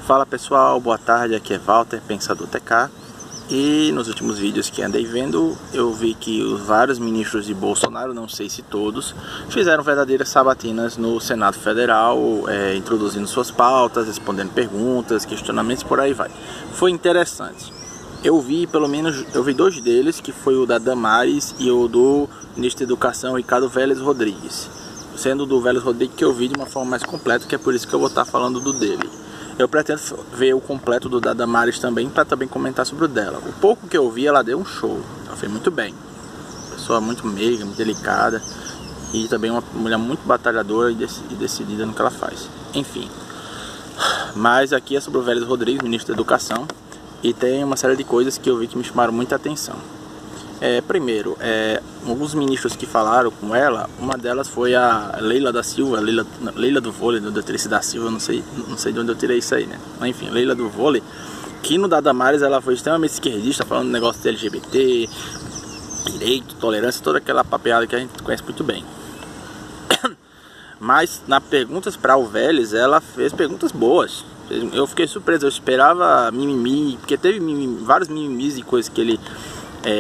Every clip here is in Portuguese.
Fala pessoal, boa tarde, aqui é Walter, Pensador TK. E nos últimos vídeos que andei vendo, eu vi que os vários ministros de Bolsonaro, não sei se todos, fizeram verdadeiras sabatinas no Senado Federal, introduzindo suas pautas, respondendo perguntas, questionamentos, por aí vai. Foi interessante. Eu vi dois deles, que foi o da Damares e o do ministro da Educação, Ricardo Vélez Rodrigues. Sendo do Vélez Rodrigues que eu vi de uma forma mais completa, que é por isso que eu vou estar falando do dele. Eu pretendo ver o completo do da Damares também, para também comentar sobre o dela. O pouco que eu vi, ela deu um show. Ela fez muito bem. Pessoa muito meiga, muito delicada. E também uma mulher muito batalhadora e decidida no que ela faz. Enfim. Mas aqui é sobre o Vélez Rodrigues, ministro da Educação. E tem uma série de coisas que eu vi que me chamaram muita atenção. Primeiro, alguns ministros que falaram com ela, uma delas foi a Leila da Silva, Leila do vôlei, do Doutrice da Silva, não sei de onde eu tirei isso aí, né? Mas enfim, Leila do vôlei, que no da Damares ela foi extremamente esquerdista, falando do negócio de LGBT, direito, tolerância, toda aquela papeada que a gente conhece muito bem. Mas nas perguntas para o Vélez, ela fez perguntas boas. Eu fiquei surpreso, eu esperava mimimi, porque teve vários mimimis e coisas que ele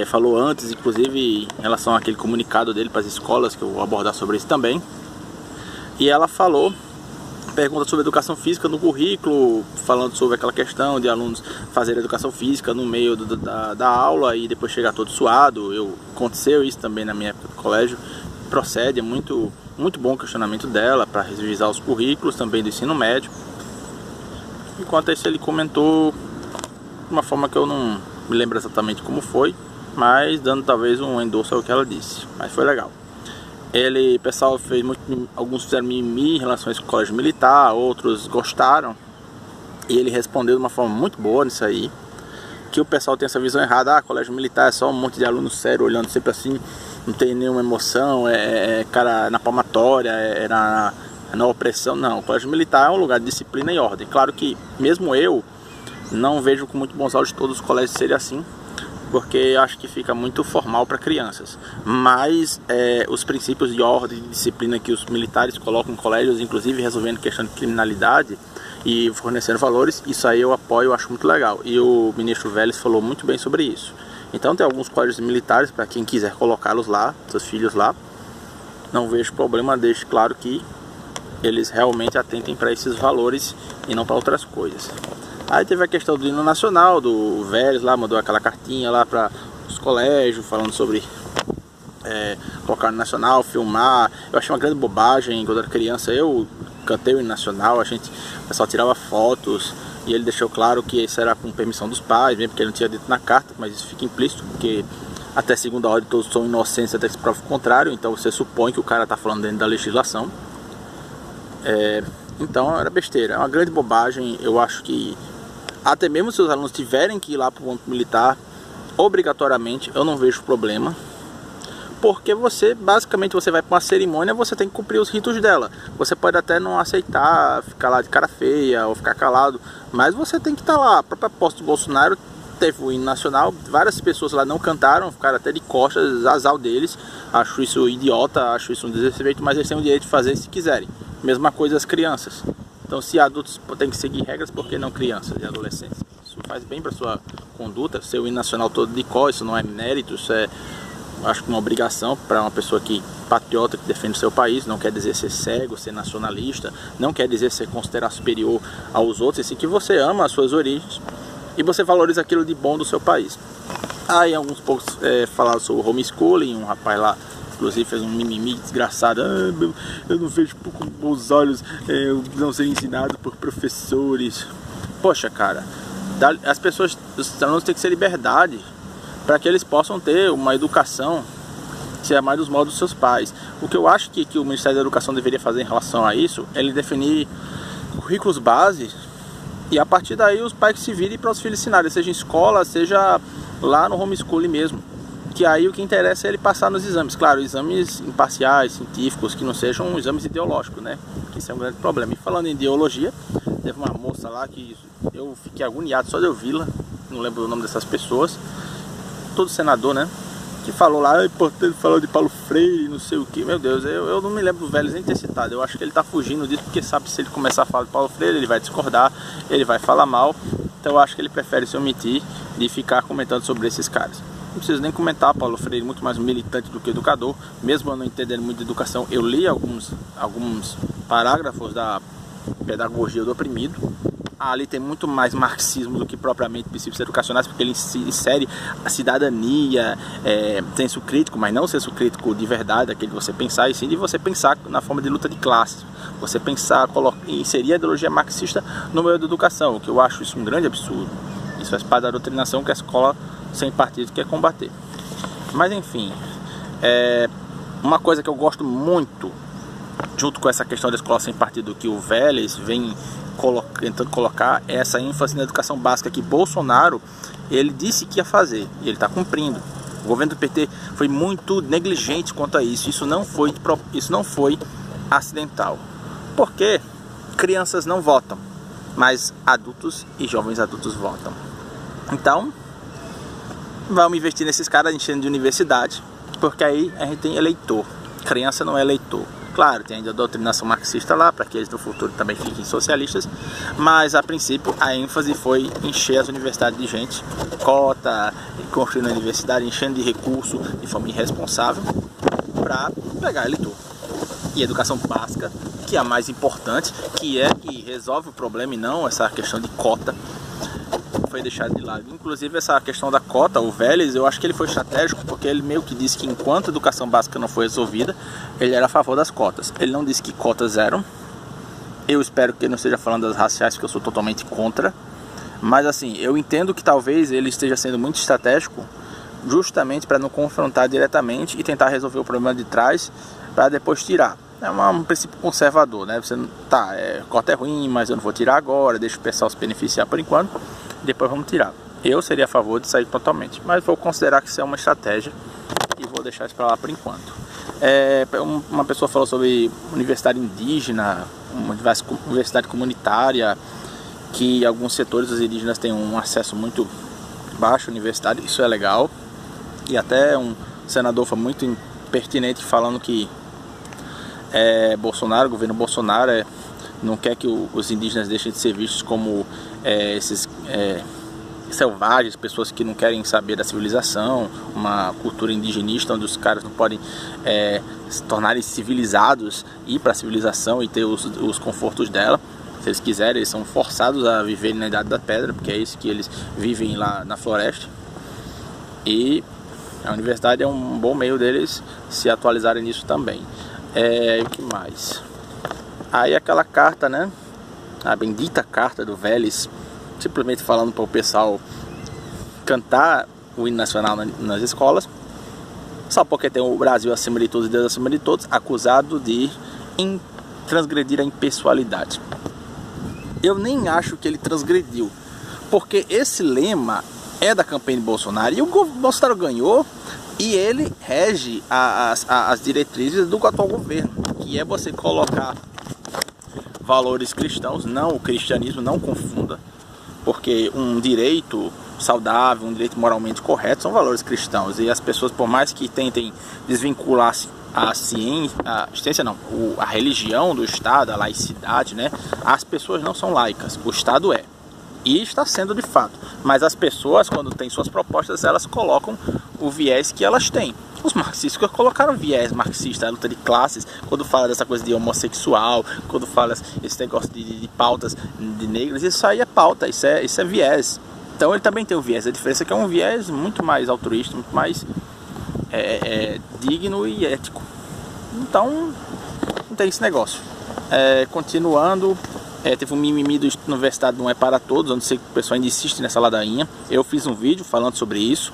falou antes, inclusive em relação àquele comunicado dele para as escolas, que eu vou abordar sobre isso também. E ela falou, pergunta sobre educação física no currículo, falando sobre aquela questão de alunos fazerem educação física no meio da aula e depois chegar todo suado. Aconteceu isso também na minha época do colégio. Procede, é muito bom o questionamento dela para revisar os currículos também do ensino médio. Enquanto isso, ele comentou de uma forma que eu não me lembro exatamente como foi, mas dando talvez um endosso ao que ela disse, mas foi legal. O pessoal fez alguns fizeram mimimi em relação a esse colégio militar, outros gostaram, e ele respondeu de uma forma muito boa nisso aí, que o pessoal tem essa visão errada, colégio militar é só um monte de aluno sério olhando sempre assim, não tem nenhuma emoção, cara na palmatória, na opressão. Não, o colégio militar é um lugar de disciplina e ordem. Claro que mesmo eu não vejo com muito bons olhos todos os colégios serem assim, porque acho que fica muito formal para crianças. Mas os princípios de ordem e disciplina que os militares colocam em colégios, inclusive resolvendo questão de criminalidade e fornecendo valores, isso aí eu apoio, eu acho muito legal. E o ministro Vélez falou muito bem sobre isso. Então tem alguns colégios militares, para quem quiser colocá-los lá, seus filhos lá, não vejo problema, deixe claro que eles realmente atentem para esses valores e não para outras coisas. Aí teve a questão do hino nacional, do Vélez lá, mandou aquela cartinha lá para os colégios, falando sobre colocar no nacional, filmar. Eu achei uma grande bobagem, quando eu era criança eu cantei o hino nacional, o pessoal tirava fotos, e ele deixou claro que isso era com permissão dos pais, mesmo porque ele não tinha dito na carta, mas isso fica implícito, porque até segunda ordem todos são inocentes até que se prove o contrário, então você supõe que o cara está falando dentro da legislação. Então era besteira, é uma grande bobagem. Eu acho que até mesmo se os alunos tiverem que ir lá para o ponto militar obrigatoriamente, eu não vejo problema, porque basicamente você vai para uma cerimônia, você tem que cumprir os ritos dela. Você pode até não aceitar, ficar lá de cara feia ou ficar calado, mas você tem que estar lá. A própria posse de Bolsonaro teve o hino nacional, várias pessoas lá não cantaram, ficaram até de costas, azar deles. Acho isso idiota, acho isso um desrespeito, mas eles têm o direito de fazer se quiserem. Mesma coisa as crianças. Então, se adultos têm que seguir regras, por que não crianças e adolescentes? Isso faz bem para sua conduta. Ser o hino nacional todo de cor, isso não é mérito, isso acho que uma obrigação para uma pessoa patriota, que defende o seu país. Não quer dizer ser cego, ser nacionalista, não quer dizer ser considerado superior aos outros, e sim que você ama as suas origens e você valoriza aquilo de bom do seu país. Aí alguns poucos falaram sobre o homeschooling, um rapaz lá inclusive fez um mimimi desgraçado, eu não vejo com bons olhos não ser ensinado por professores. Poxa, cara, as pessoas, os alunos têm que ter liberdade para que eles possam ter uma educação que é mais dos modos dos seus pais. O que eu acho que o Ministério da Educação deveria fazer em relação a isso é ele definir currículos base, e a partir daí os pais que se virem para os filhos ensinarem, seja em escola, seja lá no homeschooling mesmo. Que aí o que interessa é ele passar nos exames. Claro, exames imparciais, científicos, que não sejam exames ideológicos, né? Que isso é um grande problema. E falando em ideologia, teve uma moça lá que eu fiquei agoniado só de eu vê-la, não lembro o nome dessas pessoas, todo senador, né? que falou lá, é importante falar de Paulo Freire, não sei o que. Meu Deus, eu não me lembro do Vélez nem ter citado. Eu acho que ele tá fugindo disso, porque sabe que se ele começar a falar de Paulo Freire, ele vai discordar, ele vai falar mal. Então eu acho que ele prefere se omitir de ficar comentando sobre esses caras. Não preciso nem comentar, Paulo Freire muito mais um militante do que educador. Mesmo eu não entendendo muito de educação, eu li alguns parágrafos da Pedagogia do Oprimido. Ali tem muito mais marxismo do que propriamente princípios educacionais, porque ele insere a cidadania, senso crítico, mas não senso crítico de verdade, aquele de você pensar, e sim de você pensar na forma de luta de classes. Você pensar, inserir a ideologia marxista no meio da educação, o que eu acho isso um grande absurdo. Isso faz parte da doutrinação que a escola sem partido quer combater. Mas enfim, uma coisa que eu gosto muito, junto com essa questão da escola sem partido que o Vélez vem tentando colocar, essa ênfase na educação básica que Bolsonaro ele disse que ia fazer e ele está cumprindo. O governo do PT foi muito negligente quanto a isso. Isso não foi acidental, porque crianças não votam, mas adultos e jovens adultos votam. Então vamos investir nesses caras enchendo de universidade, porque aí a gente tem eleitor. Criança não é eleitor. Claro, tem ainda a doutrinação marxista lá, para que eles no futuro também fiquem socialistas, mas a princípio a ênfase foi encher as universidades de gente, cota, construindo a universidade, enchendo de recurso de forma irresponsável, para pegar eleitor. E a educação básica, que é a mais importante, que resolve o problema e não essa questão de cota, foi deixado de lado. Inclusive essa questão da cota, o Vélez, eu acho que ele foi estratégico, porque ele meio que disse que enquanto a educação básica não foi resolvida, ele era a favor das cotas. Ele não disse que cotas eram. Eu espero que ele não esteja falando das raciais, porque eu sou totalmente contra. Mas assim, eu entendo que talvez ele esteja sendo muito estratégico, justamente para não confrontar diretamente e tentar resolver o problema de trás, para depois tirar. É um princípio conservador, né? Você cota é ruim, mas eu não vou tirar agora, deixa o pessoal se beneficiar por enquanto, depois vamos tirar. Eu seria a favor de sair totalmente, mas vou considerar que isso é uma estratégia e vou deixar isso para lá por enquanto. Uma pessoa falou sobre universidade indígena, universidade comunitária, que alguns setores dos indígenas têm um acesso muito baixo à universidade. Isso é legal. E até um senador foi muito impertinente falando que o governo Bolsonaro não quer que os indígenas deixem de ser vistos como esses selvagens, pessoas que não querem saber da civilização, uma cultura indigenista onde os caras não podem se tornarem civilizados, ir para a civilização e ter os confortos dela. Se eles quiserem, eles são forçados a viverem na Idade da Pedra, porque é isso que eles vivem lá na floresta. E a universidade é um bom meio deles se atualizarem nisso também. O que mais? Aí aquela carta, né? A bendita carta do Vélez, simplesmente falando para o pessoal cantar o hino nacional nas escolas, só porque tem o Brasil acima de todos e Deus acima de todos, acusado de transgredir a impessoalidade. Eu nem acho que ele transgrediu, porque esse lema é da campanha de Bolsonaro e o Bolsonaro ganhou e ele rege as diretrizes do atual governo, que é você colocar valores cristãos, não o cristianismo, não confunda, porque um direito saudável, um direito moralmente correto são valores cristãos, e as pessoas, por mais que tentem desvincular-se a religião do Estado, a laicidade, né? As pessoas não são laicas, o Estado é. E está sendo de fato. Mas as pessoas, quando têm suas propostas, elas colocam o viés que elas têm. Os marxistas colocaram viés marxista, a luta de classes, quando fala dessa coisa de homossexual, quando fala esse negócio de pautas de negros, isso aí é pauta, isso é viés. Então ele também tem o viés. A diferença é que é um viés muito mais altruísta, muito mais digno e ético. Então não tem esse negócio. Continuando, teve um mimimi do Universidade Não É Para Todos, onde o pessoal ainda insiste nessa ladainha. Eu fiz um vídeo falando sobre isso.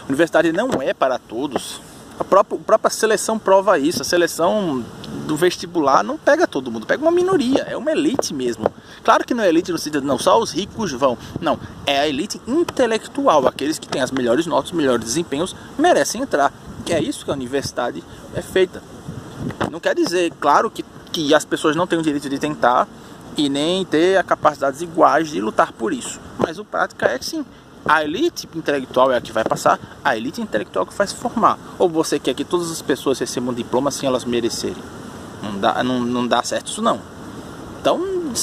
A universidade não é para todos. A própria seleção prova isso. A seleção do vestibular não pega todo mundo, pega uma minoria, é uma elite mesmo. Claro que não é elite no sentido, não, só os ricos vão. Não, é a elite intelectual, aqueles que têm as melhores notas, os melhores desempenhos, merecem entrar. Que é isso que a universidade é feita. Não quer dizer, claro, que as pessoas não têm o direito de tentar e nem ter a capacidades iguais de lutar por isso. Mas o prática é sim, A elite intelectual é a que vai passar, a elite intelectual que vai se formar. Ou você quer que todas as pessoas recebam um diploma sem elas merecerem? Não dá certo isso não. Então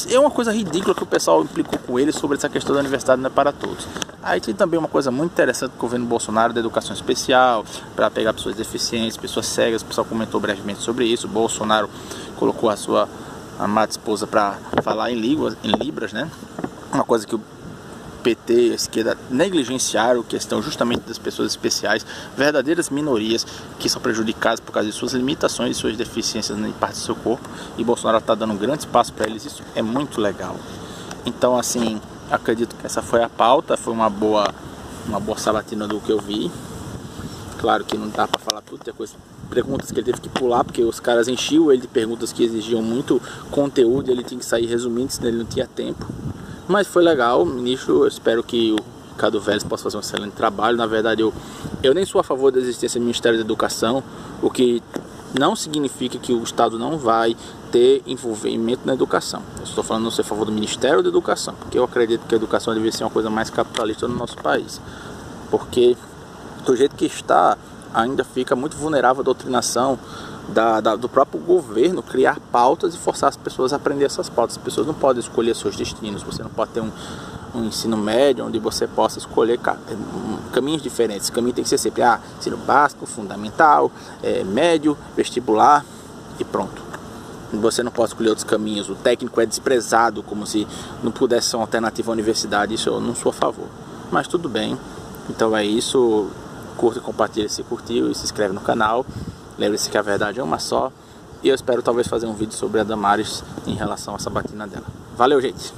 é uma coisa ridícula que o pessoal implicou com ele sobre essa questão da universidade não é para todos. Aí tem também uma coisa muito interessante do governo Bolsonaro da educação especial, para pegar pessoas deficientes, pessoas cegas. O pessoal comentou brevemente sobre isso. O Bolsonaro colocou a sua amada esposa para falar em Libras, né? Uma coisa que o PT e a esquerda negligenciaram, questão justamente das pessoas especiais, verdadeiras minorias que são prejudicadas por causa de suas limitações e suas deficiências em parte do seu corpo, e Bolsonaro está dando um grande espaço para eles. Isso é muito legal. Então, assim, acredito que essa foi a pauta, foi uma boa sabatina do que eu vi. Claro que não dá para falar tudo, tem perguntas que ele teve que pular, porque os caras enchiam ele de perguntas que exigiam muito conteúdo e ele tinha que sair resumindo, senão ele não tinha tempo. Mas foi legal, ministro. Eu espero que o Ricardo Vélez possa fazer um excelente trabalho. Na verdade, eu nem sou a favor da existência do Ministério da Educação, o que não significa que o Estado não vai ter envolvimento na educação. Eu estou falando não ser a favor do Ministério da Educação, porque eu acredito que a educação deveria ser uma coisa mais capitalista no nosso país. Porque do jeito que está, ainda fica muito vulnerável a doutrinação do próprio governo criar pautas e forçar as pessoas a aprender essas pautas. As pessoas não podem escolher seus destinos. Você não pode ter um ensino médio onde você possa escolher caminhos diferentes. O caminho tem que ser sempre ensino básico, fundamental, médio, vestibular e pronto. Você não pode escolher outros caminhos. O técnico é desprezado como se não pudesse ser uma alternativa à universidade. Isso eu não sou a favor. Mas tudo bem. Então é isso. Curta e compartilha se curtiu e se inscreve no canal. Lembre-se que a verdade é uma só. E eu espero talvez fazer um vídeo sobre a Damares em relação à sabatina dela. Valeu, gente!